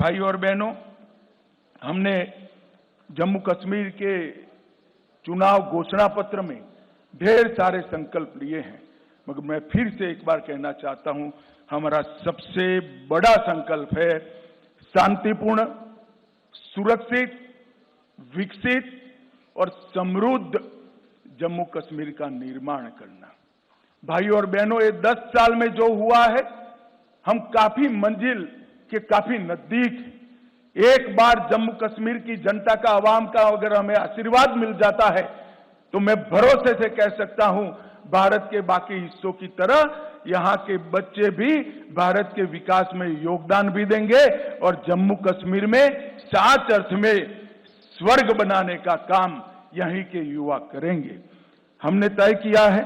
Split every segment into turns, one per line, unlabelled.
भाई और बहनों, हमने जम्मू कश्मीर के चुनाव घोषणा पत्र में ढेर सारे संकल्प लिए हैं, मगर मैं फिर से एक बार कहना चाहता हूं, हमारा सबसे बड़ा संकल्प है शांतिपूर्ण, सुरक्षित, विकसित और समृद्ध जम्मू कश्मीर का निर्माण करना। भाई और बहनों, ये 10 साल में जो हुआ है, हम काफी मंजिल के काफी नजदीक। एक बार जम्मू कश्मीर की जनता का, आवाम का अगर हमें आशीर्वाद मिल जाता है तो मैं भरोसे से कह सकता हूं, भारत के बाकी हिस्सों की तरह यहां के बच्चे भी भारत के विकास में योगदान भी देंगे और जम्मू कश्मीर में सच अर्थ में स्वर्ग बनाने का काम यहीं के युवा करेंगे। हमने तय किया है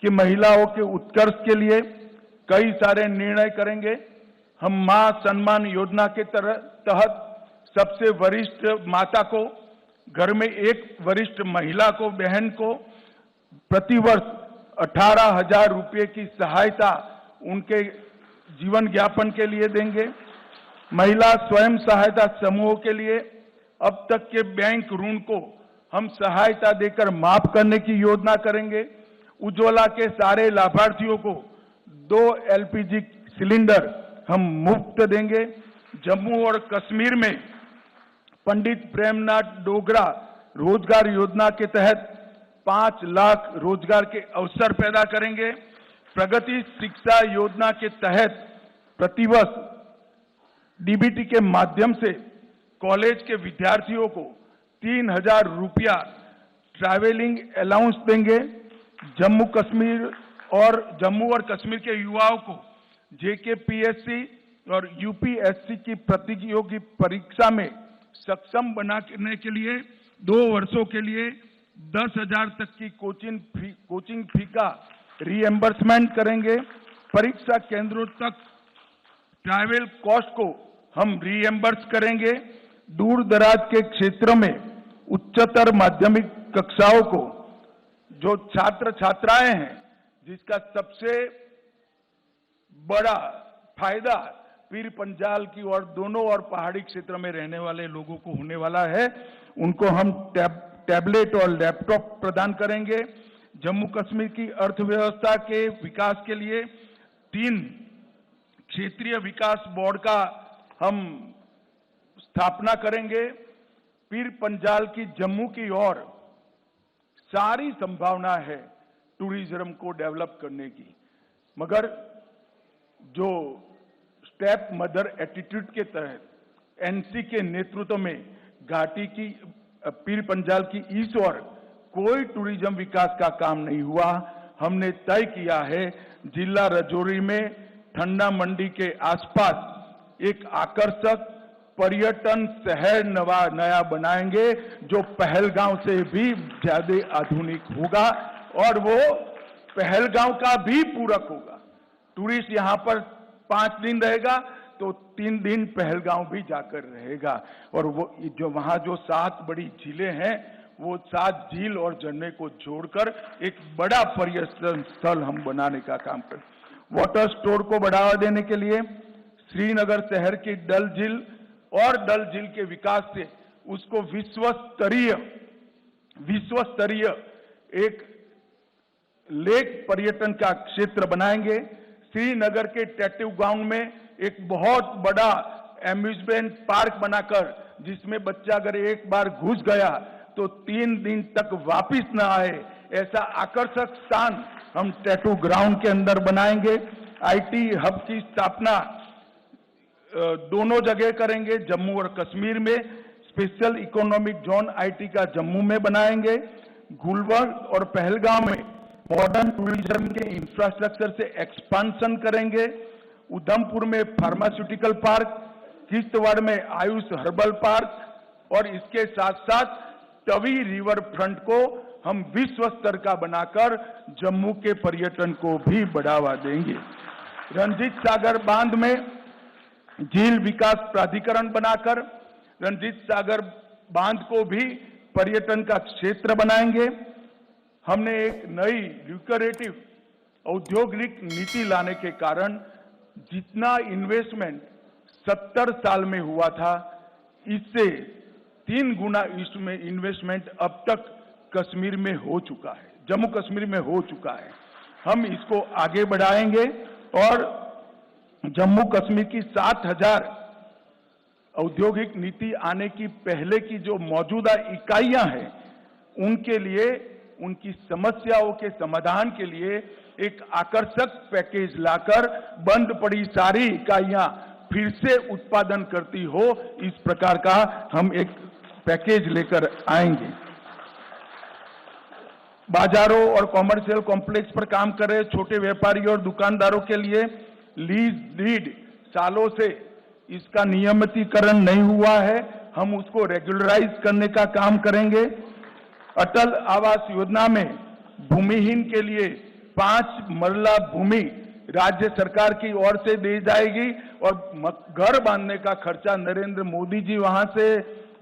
कि महिलाओं के उत्कर्ष के लिए कई सारे निर्णय करेंगे। हम मां सम्मान योजना के तहत सबसे वरिष्ठ माता को, घर में एक वरिष्ठ महिला को, बहन को प्रतिवर्ष 18,000 रुपये की सहायता उनके जीवन यापन के लिए देंगे। महिला स्वयं सहायता समूहों के लिए अब तक के बैंक ऋण को हम सहायता देकर माफ करने की योजना करेंगे। उज्ज्वला के सारे लाभार्थियों को 2 LPG सिलेंडर हम मुफ्त देंगे। जम्मू और कश्मीर में पंडित प्रेमनाथ डोगरा रोजगार योजना के तहत 5 लाख रोजगार के अवसर पैदा करेंगे। प्रगति शिक्षा योजना के तहत प्रतिवर्ष DBT के माध्यम से कॉलेज के विद्यार्थियों को 3,000 रुपया ट्रैवलिंग अलाउंस देंगे। जम्मू और कश्मीर के युवाओं को JKPSC और UPSC की प्रतियोगी परीक्षा में सक्षम बनाने के लिए 2 वर्षों के लिए 10,000 तक की कोचिंग फी का रीएम्बर्समेंट करेंगे। परीक्षा केंद्रों तक ट्रैवल कॉस्ट को हम रीएम्बर्स करेंगे। दूर दराज के क्षेत्रों में उच्चतर माध्यमिक कक्षाओं को जो छात्र छात्राएं हैं, जिसका सबसे बड़ा फायदा पीर पंजाल की और दोनों और पहाड़ी क्षेत्र में रहने वाले लोगों को होने वाला है, उनको हम टैबलेट और लैपटॉप प्रदान करेंगे। जम्मू कश्मीर की अर्थव्यवस्था के विकास के लिए 3 क्षेत्रीय विकास बोर्ड का हम स्थापना करेंगे। पीर पंजाल की जम्मू की ओर सारी संभावना है टूरिज्म को डेवलप करने की, मगर जो स्टेप मदर एटीट्यूड के तहत NC के नेतृत्व में घाटी की पीर पंजाल की इस ओर कोई टूरिज्म विकास का काम नहीं हुआ। हमने तय किया है जिला राजौरी में ठंडा मंडी के आसपास एक आकर्षक पर्यटन शहर नया बनाएंगे, जो पहलगांव से भी ज्यादा आधुनिक होगा और वो पहलगांव का भी पूरक होगा। टूरिस्ट यहां पर 5 दिन रहेगा तो 3 दिन पहलगांव भी जाकर रहेगा और वो जो वहां जो 7 बड़ी झीलें हैं, वो 7 झील और झरने को जोड़कर एक बड़ा पर्यटन स्थल हम बनाने का काम करें। वाटर स्टोर को बढ़ावा देने के लिए श्रीनगर शहर की डल झील और डल झील के विकास से उसको विश्व स्तरीय एक लेक पर्यटन का क्षेत्र बनाएंगे। श्रीनगर के टैटू ग्राउंड में एक बहुत बड़ा एम्यूजमेंट पार्क बनाकर, जिसमें बच्चा अगर एक बार घुस गया तो 3 दिन तक वापिस न आए, ऐसा आकर्षक स्थान हम टैटू ग्राउंड के अंदर बनाएंगे। IT हब की स्थापना दोनों जगह करेंगे। जम्मू और कश्मीर में स्पेशल इकोनॉमिक जोन IT का जम्मू में बनाएंगे। गुलबर्ग और पहलगांव में मॉडर्न टूरिज्म के इंफ्रास्ट्रक्चर से एक्सपांशन करेंगे। उधमपुर में फार्मास्यूटिकल पार्क, किश्तवाड़ में आयुष हर्बल पार्क और इसके साथ साथ तवी रिवर फ्रंट को हम विश्व स्तर का बनाकर जम्मू के पर्यटन को भी बढ़ावा देंगे। रंजीत सागर बांध में झील विकास प्राधिकरण बनाकर रंजीत सागर बांध को भी पर्यटन का क्षेत्र बनाएंगे। हमने एक नई ल्यूक्रेटिव औद्योगिक नीति लाने के कारण जितना इन्वेस्टमेंट 70 साल में हुआ था, इससे 3 गुना इसमें इन्वेस्टमेंट अब तक कश्मीर में हो चुका है, जम्मू कश्मीर में हो चुका है। हम इसको आगे बढ़ाएंगे और जम्मू कश्मीर की 7000 औद्योगिक नीति आने की पहले की जो मौजूदा इकाइयां हैं, उनके लिए, उनकी समस्याओं के समाधान के लिए एक आकर्षक पैकेज लाकर बंद पड़ी सारी इकाइयां फिर से उत्पादन करती हो, इस प्रकार का हम एक पैकेज लेकर आएंगे। बाजारों और कॉमर्शियल कॉम्प्लेक्स पर काम कर रहे छोटे व्यापारियों और दुकानदारों के लिए लीज डीड सालों से इसका नियमितीकरण नहीं हुआ है, हम उसको रेगुलराइज करने का काम करेंगे। अटल आवास योजना में भूमिहीन के लिए 5 मरला भूमि राज्य सरकार की ओर से दी जाएगी और घर बांधने का खर्चा नरेंद्र मोदी जी वहां से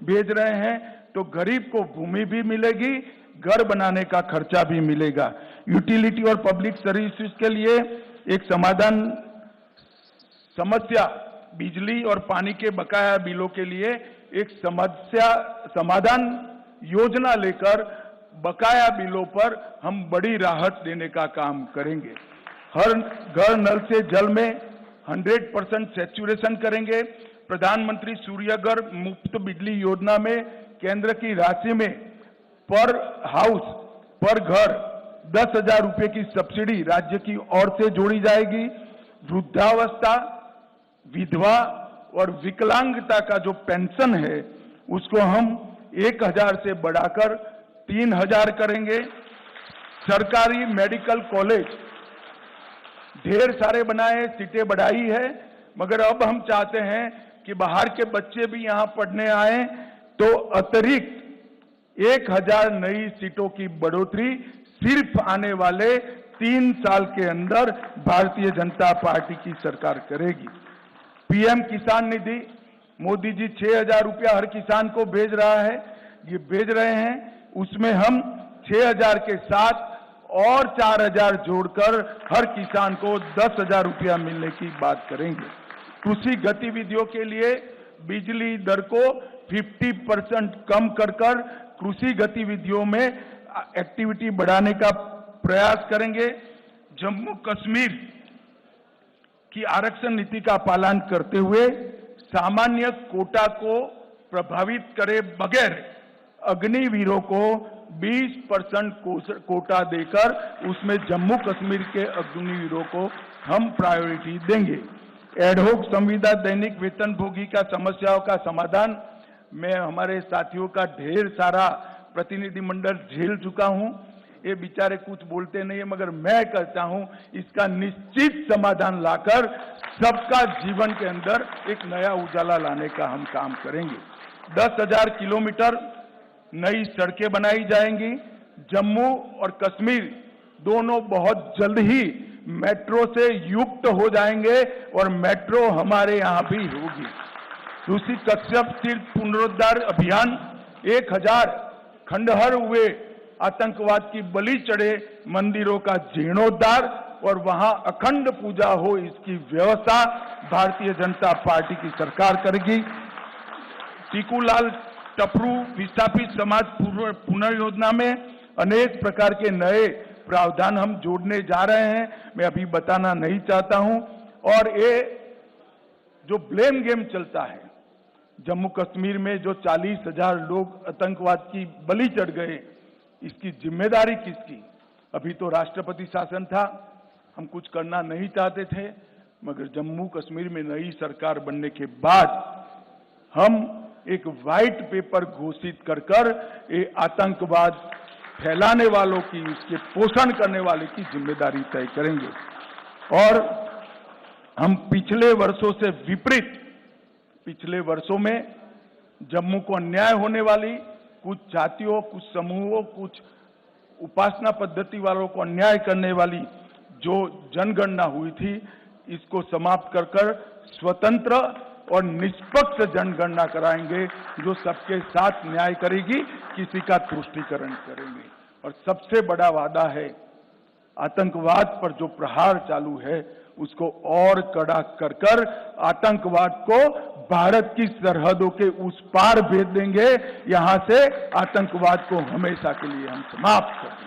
भेज रहे हैं, तो गरीब को भूमि भी मिलेगी, घर बनाने का खर्चा भी मिलेगा। यूटिलिटी और पब्लिक सर्विसेज के लिए एक समस्या बिजली और पानी के बकाया बिलों के लिए एक समस्या समाधान योजना लेकर बकाया बिलों पर हम बड़ी राहत देने का काम करेंगे। हर घर नल से जल में 100% सैचुरेशन करेंगे। प्रधानमंत्री सूर्यघर मुफ्त बिजली योजना में केंद्र की राशि में पर हाउस पर घर 10,000 रुपए की सब्सिडी राज्य की ओर से जोड़ी जाएगी। वृद्धावस्था, विधवा और विकलांगता का जो पेंशन है उसको हम 1,000 से बढ़ाकर 3,000 करेंगे। सरकारी मेडिकल कॉलेज ढेर सारे बनाए, सीटें बढ़ाई है, मगर अब हम चाहते हैं कि बाहर के बच्चे भी यहां पढ़ने आए, तो अतिरिक्त 1,000 नई सीटों की बढ़ोतरी सिर्फ आने वाले 3 साल के अंदर भारतीय जनता पार्टी की सरकार करेगी। पीएम किसान निधि मोदी जी 6,000 रुपया हर किसान को भेज रहे हैं, उसमें हम 6,000 के साथ और 4,000 जोड़कर हर किसान को 10,000 रुपया मिलने की बात करेंगे। कृषि गतिविधियों के लिए बिजली दर को 50% कम कर कृषि गतिविधियों में एक्टिविटी बढ़ाने का प्रयास करेंगे। जम्मू कश्मीर की आरक्षण नीति का पालन करते हुए सामान्य कोटा को प्रभावित करे बगैर अग्निवीरों को 20% कोटा देकर उसमें जम्मू कश्मीर के अग्निवीरों को हम प्रायोरिटी देंगे। एडहोक संविदा दैनिक वेतनभोगी का समस्याओं का समाधान, मैं हमारे साथियों का ढेर सारा प्रतिनिधिमंडल झेल चुका हूं, ये बेचारे कुछ बोलते नहीं है, मगर मैं कहता हूं इसका निश्चित समाधान लाकर सबका जीवन के अंदर एक नया उजाला लाने का हम काम करेंगे। 10,000 किलोमीटर नई सड़कें बनाई जाएंगी। जम्मू और कश्मीर दोनों बहुत जल्द ही मेट्रो से युक्त हो जाएंगे और मेट्रो हमारे यहां भी होगी। ऋषि कश्यप तीर्थ पुनरुद्धार अभियान, 1,000 खंडहर हुए आतंकवाद की बलि चढ़े मंदिरों का जीर्णोद्धार और वहां अखंड पूजा हो, इसकी व्यवस्था भारतीय जनता पार्टी की सरकार करेगी। टीकूलाल टपरू विस्थापित समाज पुनर्योजना में अनेक प्रकार के नए प्रावधान हम जोड़ने जा रहे हैं, मैं अभी बताना नहीं चाहता हूं। और ये जो ब्लेम गेम चलता है, जम्मू कश्मीर में जो 40,000 लोग आतंकवाद की बलि चढ़ गए, इसकी जिम्मेदारी किसकी? अभी तो राष्ट्रपति शासन था, हम कुछ करना नहीं चाहते थे, मगर जम्मू कश्मीर में नई सरकार बनने के बाद हम एक व्हाइट पेपर घोषित कर ये आतंकवाद फैलाने वालों की, उसके पोषण करने वाले की जिम्मेदारी तय करेंगे। और हम पिछले वर्षों से विपरीत, पिछले वर्षों में जम्मू को अन्याय होने वाली कुछ जातियों, कुछ समूहों, कुछ उपासना पद्धति वालों को अन्याय करने वाली जो जनगणना हुई थी, इसको समाप्त कर स्वतंत्र और निष्पक्ष जनगणना कराएंगे जो सबके साथ न्याय करेगी, किसी का तुष्टीकरण करेंगे। और सबसे बड़ा वादा है, आतंकवाद पर जो प्रहार चालू है उसको और कड़ा कर आतंकवाद को भारत की सरहदों के उस पार भेज देंगे। यहां से आतंकवाद को हमेशा के लिए हम समाप्त कर देंगे।